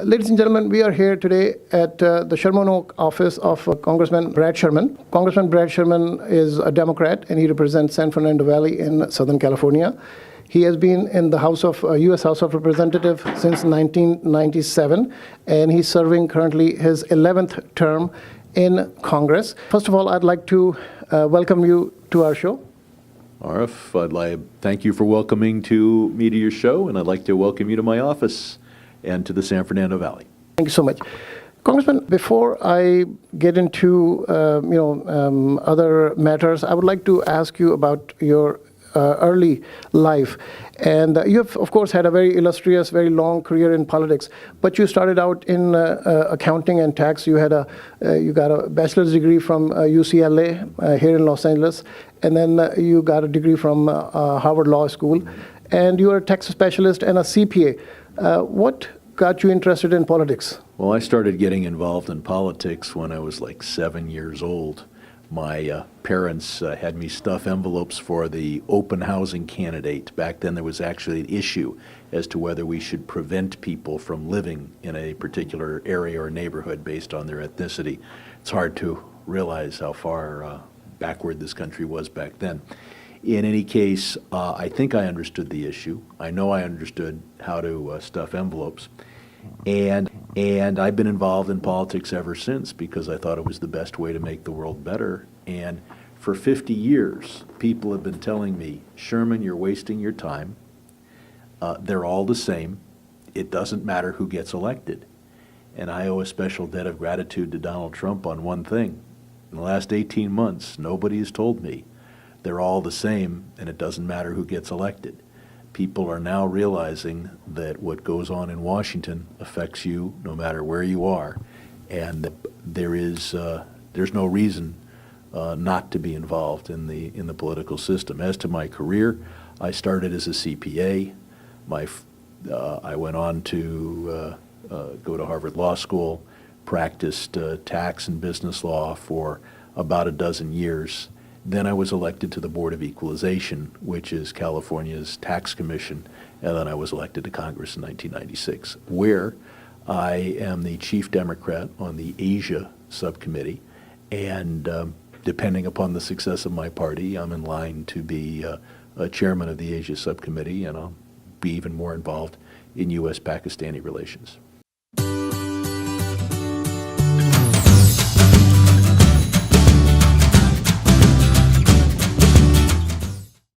Ladies and gentlemen, we are here today at the Sherman Oak office of Congressman Brad Sherman. Congressman Brad Sherman is a Democrat, and he represents San Fernando Valley in Southern California. He has been in the U.S. House of Representatives since 1997, and he's serving currently his 11th term in Congress. First of all, I'd like to welcome you to our show. Arif, I'd like to thank you for welcoming me to your show, and I'd like to welcome you to my office and to the San Fernando Valley. Thank you so much. Congressman, before I get into other matters, I would like to ask you about your early life. And you have, of course, had a very illustrious, very long career in politics, but you started out in accounting and tax. You got a bachelor's degree from UCLA here in Los Angeles, and then you got a degree from Harvard Law School, and you are a tax specialist and a CPA. What got you interested in politics? Well, I started getting involved in politics when I was like 7 years old. My parents had me stuff envelopes for the open housing candidate. Back then there was actually an issue as to whether we should prevent people from living in a particular area or neighborhood based on their ethnicity. It's hard to realize how far backward this country was back then. In any case, I think I understood the issue. I know I understood how to stuff envelopes. And I've been involved in politics ever since because I thought it was the best way to make the world better. And for 50 years, people have been telling me, Sherman, you're wasting your time. They're all the same. It doesn't matter who gets elected. And I owe a special debt of gratitude to Donald Trump on one thing. In the last 18 months, nobody has told me they're all the same and it doesn't matter who gets elected. People are now realizing that what goes on in Washington affects you no matter where you are, and there's no reason not to be involved in the political system. As to my career, I started as a CPA. I went on to go to Harvard Law School, practiced tax and business law for about a dozen years. Then I was elected to the Board of Equalization, which is California's tax commission, and then I was elected to Congress in 1996, where I am the chief Democrat on the Asia subcommittee, and depending upon the success of my party, I'm in line to be a chairman of the Asia subcommittee, and I'll be even more involved in U.S.-Pakistani relations.